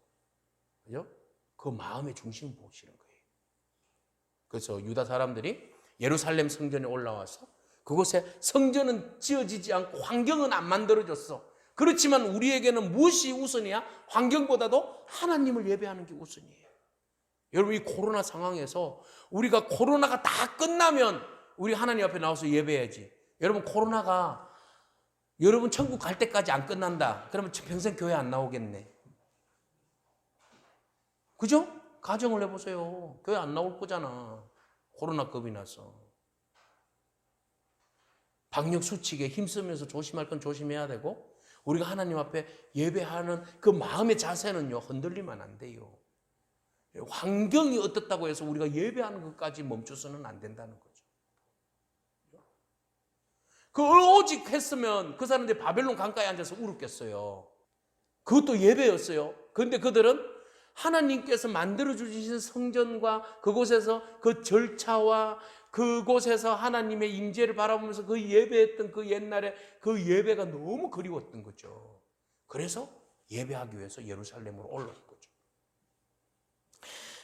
Speaker 1: 그죠? 그 마음의 중심을 보시는 거예요. 그래서 유다 사람들이 예루살렘 성전에 올라와서 그곳에 성전은 지어지지 않고 환경은 안 만들어졌어. 그렇지만 우리에게는 무엇이 우선이야? 환경보다도 하나님을 예배하는 게 우선이에요. 여러분, 이 코로나 상황에서 우리가 코로나가 다 끝나면 우리 하나님 앞에 나와서 예배해야지. 여러분, 코로나가 여러분 천국 갈 때까지 안 끝난다. 그러면 평생 교회 안 나오겠네. 그죠? 가정을 해보세요. 교회 안 나올 거잖아. 코로나급이 나서. 방역 수칙에 힘쓰면서 조심할 건 조심해야 되고, 우리가 하나님 앞에 예배하는 그 마음의 자세는요, 흔들리면 안 돼요. 환경이 어떻다고 해서 우리가 예배하는 것까지 멈춰서는 안 된다는 거죠. 오직 했으면 그 사람들이 바벨론 강가에 앉아서 울었겠어요. 그것도 예배였어요. 그런데 그들은 하나님께서 만들어주신 성전과 그곳에서 그 절차와 그곳에서 하나님의 임재를 바라보면서 그 예배했던 그 옛날에 그 예배가 너무 그리웠던 거죠. 그래서 예배하기 위해서 예루살렘으로 올라온 거죠.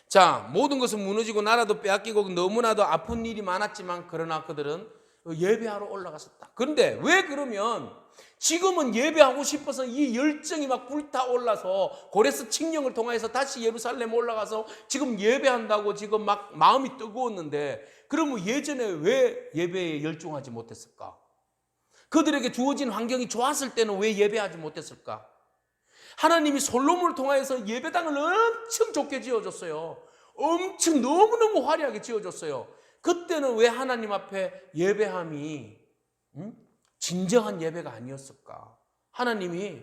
Speaker 1: 자, 모든 것은 무너지고 나라도 빼앗기고 너무나도 아픈 일이 많았지만 그러나 그들은 예배하러 올라갔었다. 그런데 왜 그러면 지금은 예배하고 싶어서 이 열정이 막 불타올라서 고레스 칙령을 통해서 다시 예루살렘 올라가서 지금 예배한다고 지금 막 마음이 뜨거웠는데, 그러면 예전에 왜 예배에 열중하지 못했을까? 그들에게 주어진 환경이 좋았을 때는 왜 예배하지 못했을까? 하나님이 솔로몬을 통해서 예배당을 엄청 좋게 지어줬어요. 엄청 너무너무 화려하게 지어줬어요. 그때는 왜 하나님 앞에 예배함이 진정한 예배가 아니었을까? 하나님이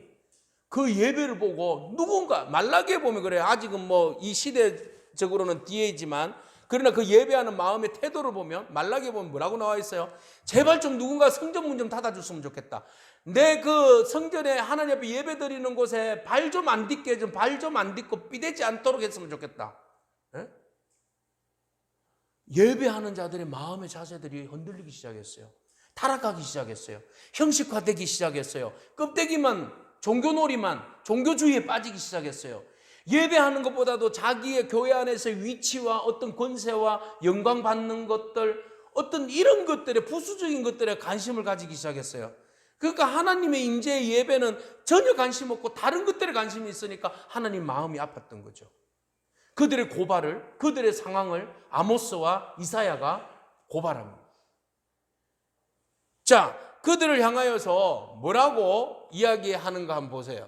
Speaker 1: 그 예배를 보고 누군가, 말라기에 보면 그래요. 아직은 뭐 이 시대적으로는 뒤에지만, 그러나 그 예배하는 마음의 태도를 보면, 말라기에 보면 뭐라고 나와 있어요? 제발 좀 누군가 성전 문 좀 닫아줬으면 좋겠다. 내 그 성전에 하나님 앞에 예배 드리는 곳에 발 좀 안 딛게 좀, 발 좀 안 딛고 삐대지 않도록 했으면 좋겠다. 예? 예배하는 자들의 마음의 자세들이 흔들리기 시작했어요. 타락하기 시작했어요. 형식화되기 시작했어요. 껍데기만, 종교놀이만, 종교주의에 빠지기 시작했어요. 예배하는 것보다도 자기의 교회 안에서의 위치와 어떤 권세와 영광 받는 것들, 어떤 이런 것들에, 부수적인 것들에 관심을 가지기 시작했어요. 그러니까 하나님의 임재의 예배는 전혀 관심 없고 다른 것들에 관심이 있으니까 하나님 마음이 아팠던 거죠. 그들의 고발을, 그들의 상황을 아모스와 이사야가 고발합니다. 자, 그들을 향하여서 뭐라고 이야기하는가 한번 보세요.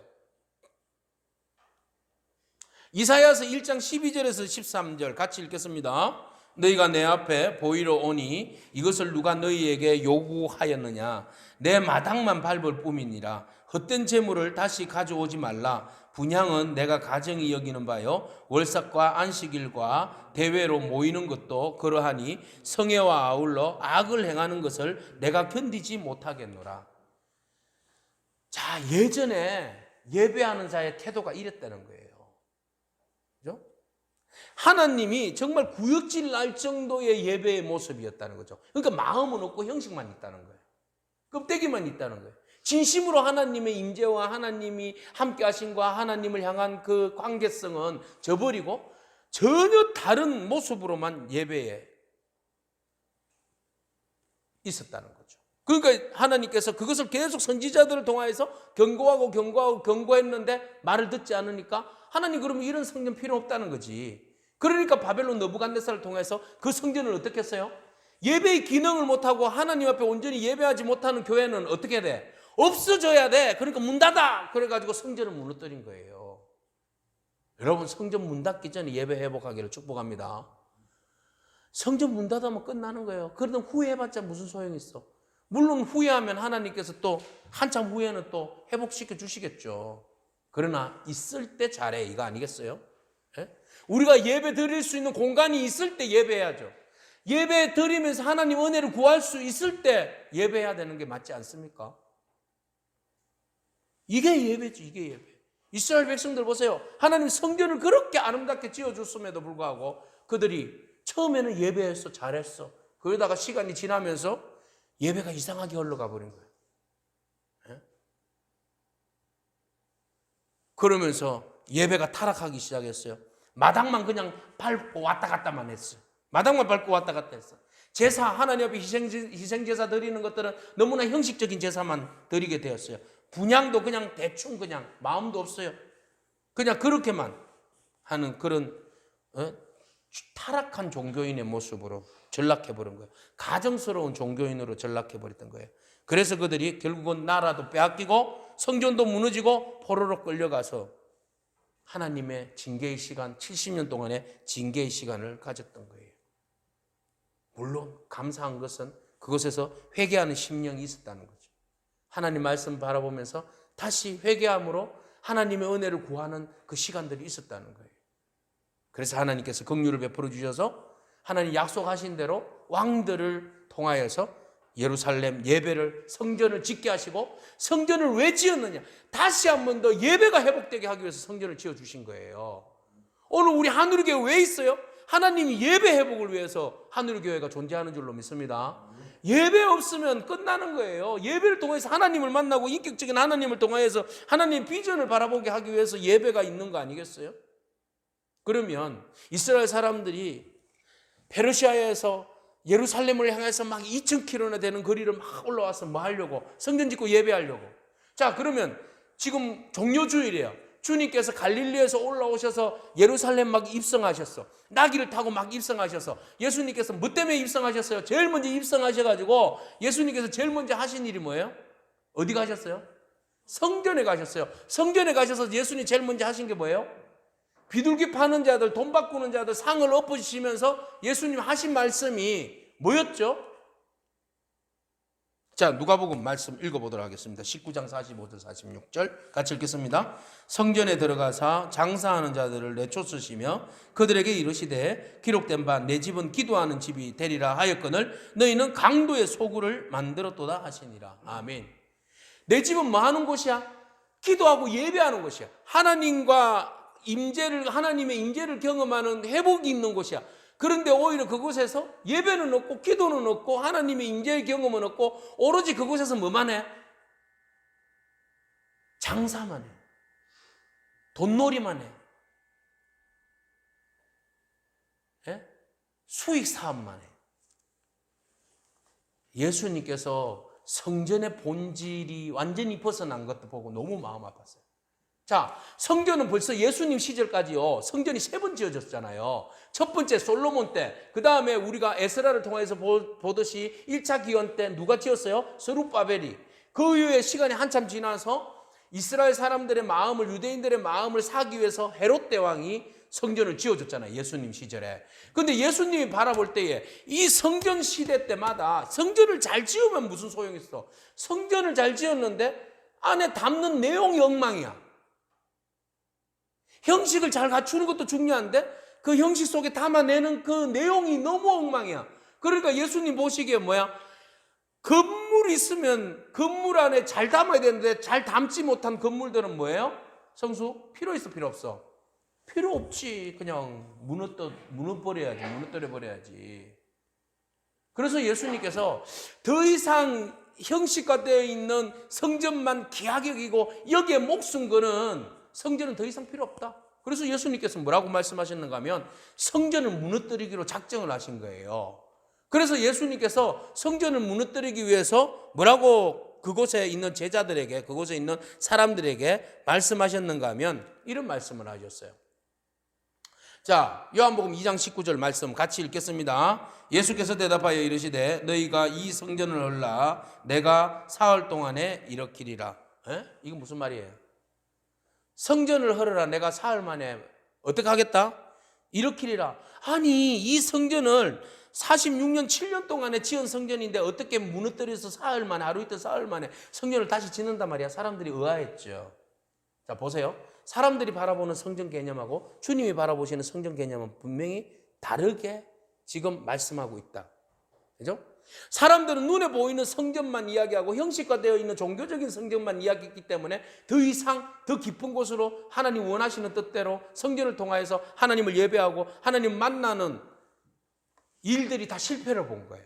Speaker 1: 이사야서 1장 12절에서 13절 같이 읽겠습니다. 너희가 내 앞에 보이러 오니 이것을 누가 너희에게 요구하였느냐? 내 마당만 밟을 뿐이니라. 헛된 재물을 다시 가져오지 말라. 분향은 내가 가정이 여기는 바요, 월삭과 안식일과 대회로 모이는 것도 그러하니 성회와 아울러 악을 행하는 것을 내가 견디지 못하겠노라. 자, 예전에 예배하는 자의 태도가 이랬다는 거예요. 그죠? 하나님이 정말 구역질 날 정도의 예배의 모습이었다는 거죠. 그러니까 마음은 없고 형식만 있다는 거예요. 껍데기만 있다는 거예요. 진심으로 하나님의 임재와 하나님이 함께 하심과 하나님을 향한 그 관계성은 저버리고 전혀 다른 모습으로만 예배에 있었다는 거죠. 그러니까 하나님께서 그것을 계속 선지자들을 통해서 경고했는데 말을 듣지 않으니까 하나님, 그러면 이런 성전 필요 없다는 거지. 그러니까 바벨론 느부갓네살을 통해서 그 성전을 어떻게 했어요? 예배의 기능을 못하고 하나님 앞에 온전히 예배하지 못하는 교회는 어떻게 돼? 없어져야 돼. 그러니까 문 닫아. 그래가지고 성전을 무너뜨린 거예요. 여러분, 성전 문 닫기 전에 예배 회복하기를 축복합니다. 성전 문 닫으면 끝나는 거예요. 그러다 후회해봤자 무슨 소용이 있어. 물론 후회하면 하나님께서 또 한참 후에는 또 회복시켜 주시겠죠. 그러나 있을 때 잘해, 이거 아니겠어요? 예? 우리가 예배 드릴 수 있는 공간이 있을 때 예배해야죠. 예배 드리면서 하나님 은혜를 구할 수 있을 때 예배해야 되는 게 맞지 않습니까? 이게 예배지, 이게 예배. 이스라엘 백성들 보세요. 하나님 성전을 그렇게 아름답게 지어줬음에도 불구하고 그들이 처음에는 예배했어, 잘했어. 그러다가 시간이 지나면서 예배가 이상하게 흘러가 버린 거예요. 예? 그러면서 예배가 타락하기 시작했어요. 마당만 그냥 밟고 왔다 갔다만 했어요. 마당만 밟고 왔다 갔다 했어. 제사, 하나님 앞에 희생제사 드리는 것들은 너무나 형식적인 제사만 드리게 되었어요. 분향도 그냥 대충 그냥 마음도 없어요. 그냥 그렇게만 하는 그런 타락한 종교인의 모습으로 전락해버린 거예요. 가정스러운 종교인으로 전락해버렸던 거예요. 그래서 그들이 결국은 나라도 빼앗기고 성전도 무너지고 포로로 끌려가서 하나님의 징계의 시간, 70년 동안의 징계의 시간을 가졌던 거예요. 물론 감사한 것은 그곳에서 회개하는 심령이 있었다는 거죠. 하나님 말씀 바라보면서 다시 회개함으로 하나님의 은혜를 구하는 그 시간들이 있었다는 거예요. 그래서 하나님께서 긍휼을 베풀어 주셔서 하나님 약속하신 대로 왕들을 통하여서 예루살렘 예배를, 성전을 짓게 하시고, 성전을 왜 지었느냐? 다시 한 번 더 예배가 회복되게 하기 위해서 성전을 지어주신 거예요. 오늘 우리 하늘교회 왜 있어요? 하나님이 예배 회복을 위해서 하늘교회가 존재하는 줄로 믿습니다. 예배 없으면 끝나는 거예요. 예배를 통해서 하나님을 만나고 인격적인 하나님을 통해서 하나님의 비전을 바라보게 하기 위해서 예배가 있는 거 아니겠어요? 그러면 이스라엘 사람들이 페르시아에서 예루살렘을 향해서 막 2000km나 되는 거리를 막 올라와서 뭐 하려고? 성전 짓고 예배하려고. 자, 그러면 지금 종료주일이에요. 주님께서 갈릴리에서 올라오셔서 예루살렘 막 입성하셨어. 나귀를 타고 막 입성하셔서 예수님께서 뭐 때문에 입성하셨어요? 제일 먼저 입성하셔가지고 예수님께서 제일 먼저 하신 일이 뭐예요? 어디 가셨어요? 성전에 가셨어요. 성전에 가셔서 예수님 제일 먼저 하신 게 뭐예요? 비둘기 파는 자들, 돈 바꾸는 자들 상을 엎으시면서 예수님 하신 말씀이 뭐였죠? 자, 누가복음 말씀 읽어보도록 하겠습니다. 19장 45절 46절 같이 읽겠습니다. 성전에 들어가사 장사하는 자들을 내쫓으시며 그들에게 이르시되 기록된 바 내 집은 기도하는 집이 되리라 하였거늘 너희는 강도의 소굴을 만들었도다 하시니라. 아멘. 내 집은 뭐 하는 곳이야? 기도하고 예배하는 곳이야. 하나님의 임재를 경험하는 회복이 있는 곳이야. 그런데 오히려 그곳에서 예배는 없고 기도는 없고 하나님의 임재의 경험은 없고 오로지 그곳에서 뭐만 해? 장사만 해. 돈놀이만 해. 예? 수익 사업만 해. 예수님께서 성전의 본질이 완전히 벗어난 것도 보고 너무 마음 아팠어요. 자, 성전은 벌써 예수님 시절까지요, 성전이 3번 지어졌잖아요. 첫 번째 솔로몬 때, 그 다음에 우리가 에스라를 통해서 보듯이 1차 기원 때 누가 지었어요? 스룹바벨이. 그 이후에 시간이 한참 지나서 이스라엘 사람들의 마음을, 유대인들의 마음을 사기 위해서 헤롯 대왕이 성전을 지어줬잖아요, 예수님 시절에. 근데 예수님이 바라볼 때에 이 성전 시대 때마다 성전을 잘 지으면 무슨 소용이 있어? 성전을 잘 지었는데 안에 담는 내용이 엉망이야. 형식을 잘 갖추는 것도 중요한데 그 형식 속에 담아내는 그 내용이 너무 엉망이야. 그러니까 예수님 보시기에 뭐야? 건물이 있으면 건물 안에 잘 담아야 되는데 잘 담지 못한 건물들은 뭐예요? 성수? 필요 있어, 필요 없어? 필요 없지. 그냥 무너뜨려 버려야지. 그래서 예수님께서 더 이상 형식화되어 있는 성전만 귀하게 여기고 여기에 목숨 거는 성전은 더 이상 필요 없다. 그래서 예수님께서 뭐라고 말씀하셨는가 하면 성전을 무너뜨리기로 작정을 하신 거예요. 그래서 예수님께서 성전을 무너뜨리기 위해서 뭐라고 그곳에 있는 제자들에게, 그곳에 있는 사람들에게 말씀하셨는가 하면 이런 말씀을 하셨어요. 자, 요한복음 2장 19절 말씀 같이 읽겠습니다. 예수께서 대답하여 이르시되 너희가 이 성전을 헐라 내가 사흘 동안에 일으키리라. 이건 무슨 말이에요? 성전을 헐어라 내가 사흘 만에 어떻게 하겠다? 일으키리라. 아니, 이 성전을 46년 7년 동안에 지은 성전인데 어떻게 무너뜨려서 사흘 만에, 하루 이틀 사흘 만에 성전을 다시 짓는단 말이야. 사람들이 의아했죠. 자, 보세요. 사람들이 바라보는 성전 개념하고 주님이 바라보시는 성전 개념은 분명히 다르게 지금 말씀하고 있다. 그죠? 사람들은 눈에 보이는 성전만 이야기하고 형식화되어 있는 종교적인 성전만 이야기했기 때문에 더 이상 더 깊은 곳으로 하나님 원하시는 뜻대로 성전을 통하여서 하나님을 예배하고 하나님 만나는 일들이 다 실패를 본 거예요.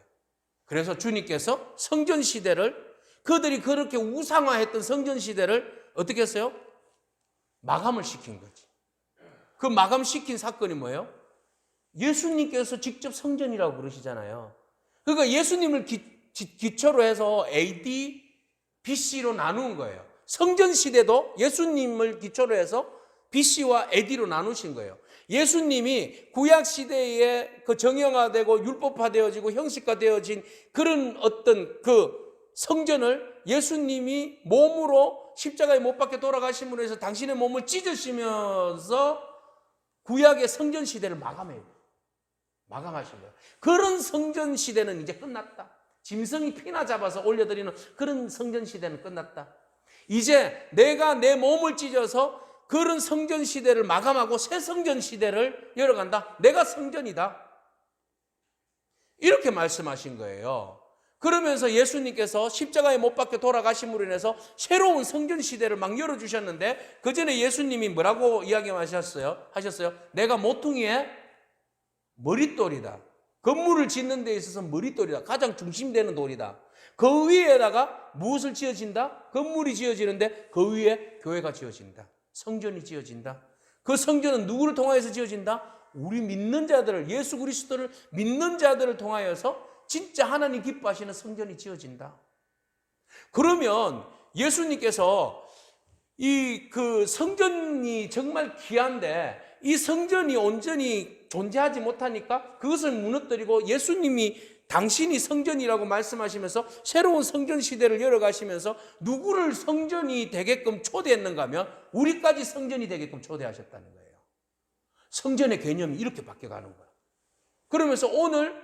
Speaker 1: 그래서 주님께서 성전 시대를, 그들이 그렇게 우상화했던 성전 시대를 어떻게 했어요? 마감을 시킨 거지. 그 마감시킨 사건이 뭐예요? 예수님께서 직접 성전이라고 그러시잖아요. 그러니까 예수님을 기초로 해서 AD, BC로 나눈 거예요. 성전 시대도 예수님을 기초로 해서 BC와 AD로 나누신 거예요. 예수님이 구약 시대에 그 정형화되고 율법화되어지고 형식화되어진 그런 어떤 그 성전을 예수님이 몸으로 십자가에 못 박혀 돌아가심으로 해서 당신의 몸을 찢으시면서 구약의 성전 시대를 마감하신 거예요. 그런 성전 시대는 이제 끝났다. 짐승이 피나 잡아서 올려드리는 그런 성전 시대는 끝났다. 이제 내가 내 몸을 찢어서 그런 성전 시대를 마감하고 새 성전 시대를 열어간다. 내가 성전이다. 이렇게 말씀하신 거예요. 그러면서 예수님께서 십자가에 못 박혀 돌아가심으로 인해서 새로운 성전 시대를 막 열어주셨는데 그 전에 예수님이 뭐라고 이야기하셨어요? 내가 모퉁이의 머릿돌이다. 건물을 짓는 데 있어서 머릿돌이다. 가장 중심되는 돌이다. 그 위에다가 무엇을 지어진다? 건물이 지어지는데 그 위에 교회가 지어진다. 성전이 지어진다. 그 성전은 누구를 통하여서 지어진다? 우리 믿는 자들을, 예수 그리스도를 믿는 자들을 통하여서 진짜 하나님 기뻐하시는 성전이 지어진다. 그러면 예수님께서 이 성전이 정말 귀한데 이 성전이 온전히 존재하지 못하니까 그것을 무너뜨리고 예수님이 당신이 성전이라고 말씀하시면서 새로운 성전 시대를 열어가시면서 누구를 성전이 되게끔 초대했는가 하면 우리까지 성전이 되게끔 초대하셨다는 거예요. 성전의 개념이 이렇게 바뀌어가는 거예요. 그러면서 오늘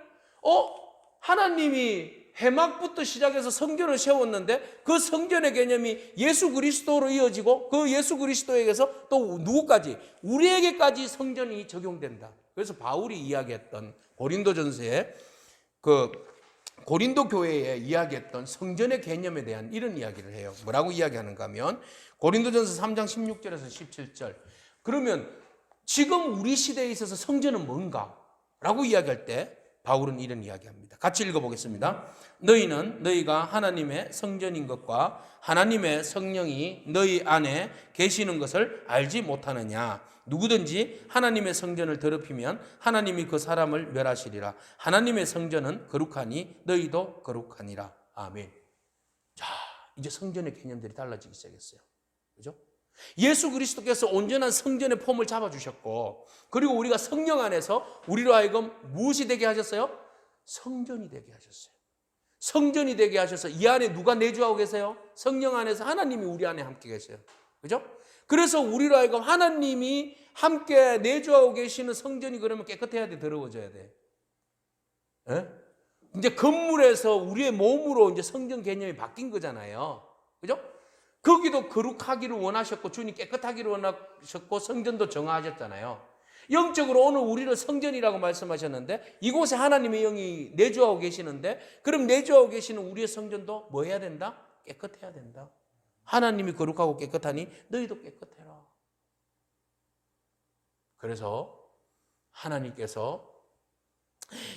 Speaker 1: 하나님이 해막부터 시작해서 성전을 세웠는데 그 성전의 개념이 예수 그리스도로 이어지고 그 예수 그리스도에게서 또 누구까지? 우리에게까지 성전이 적용된다. 그래서 바울이 이야기했던 고린도전서에 고린도 교회에 이야기했던 성전의 개념에 대한 이런 이야기를 해요. 뭐라고 이야기하는가 하면 고린도전서 3장 16절에서 17절. 그러면 지금 우리 시대에 있어서 성전은 뭔가? 라고 이야기할 때 바울은 이런 이야기합니다. 같이 읽어보겠습니다. 너희는 너희가 하나님의 성전인 것과 하나님의 성령이 너희 안에 계시는 것을 알지 못하느냐. 누구든지 하나님의 성전을 더럽히면 하나님이 그 사람을 멸하시리라. 하나님의 성전은 거룩하니 너희도 거룩하니라. 아멘. 자, 이제 성전의 개념들이 달라지기 시작했어요. 그죠? 예수 그리스도께서 온전한 성전의 폼을 잡아주셨고, 그리고 우리가 성령 안에서 우리로 하여금 무엇이 되게 하셨어요? 성전이 되게 하셨어요. 성전이 되게 하셔서 이 안에 누가 내주하고 계세요? 성령 안에서 하나님이 우리 안에 함께 계세요. 그죠? 그래서 우리로 하여금 하나님이 함께 내주하고 계시는 성전이 그러면 깨끗해야 돼, 더러워져야 돼? 예? 이제 건물에서 우리의 몸으로 이제 성전 개념이 바뀐 거잖아요. 그죠? 거기도 거룩하기를 원하셨고 주님 깨끗하기를 원하셨고 성전도 정하셨잖아요. 영적으로 오늘 우리를 성전이라고 말씀하셨는데 이곳에 하나님의 영이 내주하고 계시는데 그럼 내주하고 계시는 우리의 성전도 뭐 해야 된다? 깨끗해야 된다. 하나님이 거룩하고 깨끗하니 너희도 깨끗해라. 그래서 하나님께서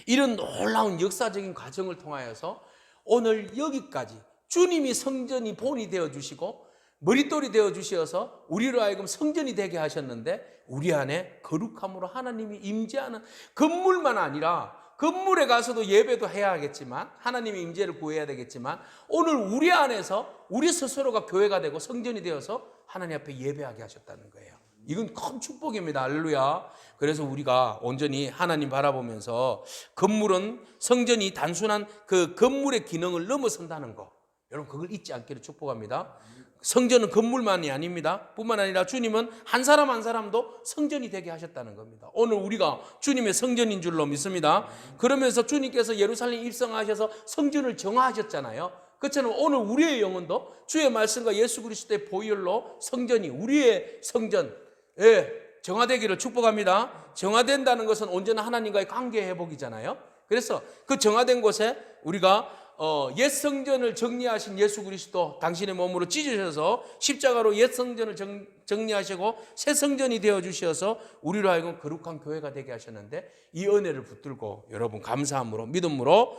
Speaker 1: 이런 놀라운 역사적인 과정을 통하여서 오늘 여기까지 주님이 성전이 본이 되어주시고 머릿돌이 되어주셔서 우리로 하여금 성전이 되게 하셨는데 우리 안에 거룩함으로 하나님이 임재하는 건물만 아니라 건물에 가서도 예배도 해야 하겠지만 하나님의 임재를 구해야 되겠지만 오늘 우리 안에서 우리 스스로가 교회가 되고 성전이 되어서 하나님 앞에 예배하게 하셨다는 거예요. 이건 큰 축복입니다. 할렐루야. 그래서 우리가 온전히 하나님 바라보면서 건물은 성전이 단순한 그 건물의 기능을 넘어선다는 거 여러분 그걸 잊지 않기를 축복합니다. 성전은 건물만이 아닙니다. 뿐만 아니라 주님은 한 사람 한 사람도 성전이 되게 하셨다는 겁니다. 오늘 우리가 주님의 성전인 줄로 믿습니다. 그러면서 주님께서 예루살렘 입성하셔서 성전을 정화하셨잖아요. 그처럼 오늘 우리의 영혼도 주의 말씀과 예수 그리스도의 보혈로 성전이 우리의 성전에 정화되기를 축복합니다. 정화된다는 것은 온전한 하나님과의 관계 회복이잖아요. 그래서 그 정화된 곳에 우리가 옛 성전을 정리하신 예수 그리스도 당신의 몸으로 찢으셔서 십자가로 옛 성전을 정리하시고 새 성전이 되어주셔서 우리로 하여금 거룩한 교회가 되게 하셨는데 이 은혜를 붙들고 여러분 감사함으로 믿음으로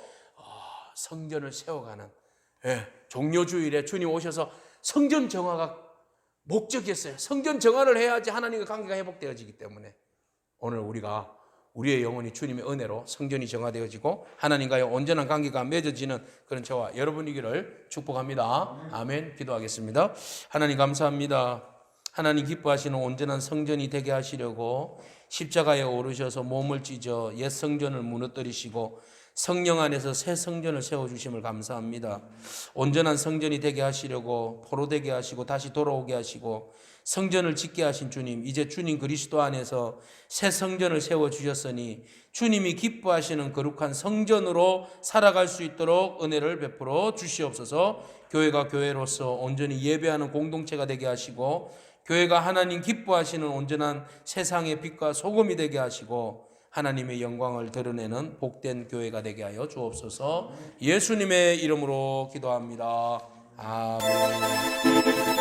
Speaker 1: 성전을 세워가는 종료주일에 주님 오셔서 성전 정화가 목적이었어요. 성전 정화를 해야지 하나님과 관계가 회복되어지기 때문에 오늘 우리가 우리의 영혼이 주님의 은혜로 성전이 정화되어지고 하나님과의 온전한 관계가 맺어지는 그런 저와 여러분이기를 축복합니다. 아멘. 기도하겠습니다. 하나님 감사합니다. 하나님 기뻐하시는 온전한 성전이 되게 하시려고 십자가에 오르셔서 몸을 찢어 옛 성전을 무너뜨리시고 성령 안에서 새 성전을 세워주심을 감사합니다. 온전한 성전이 되게 하시려고 포로되게 하시고 다시 돌아오게 하시고 성전을 짓게 하신 주님, 이제 주님 그리스도 안에서 새 성전을 세워주셨으니 주님이 기뻐하시는 거룩한 성전으로 살아갈 수 있도록 은혜를 베풀어 주시옵소서. 교회가 교회로서 온전히 예배하는 공동체가 되게 하시고 교회가 하나님 기뻐하시는 온전한 세상의 빛과 소금이 되게 하시고 하나님의 영광을 드러내는 복된 교회가 되게 하여 주옵소서. 예수님의 이름으로 기도합니다. 아멘.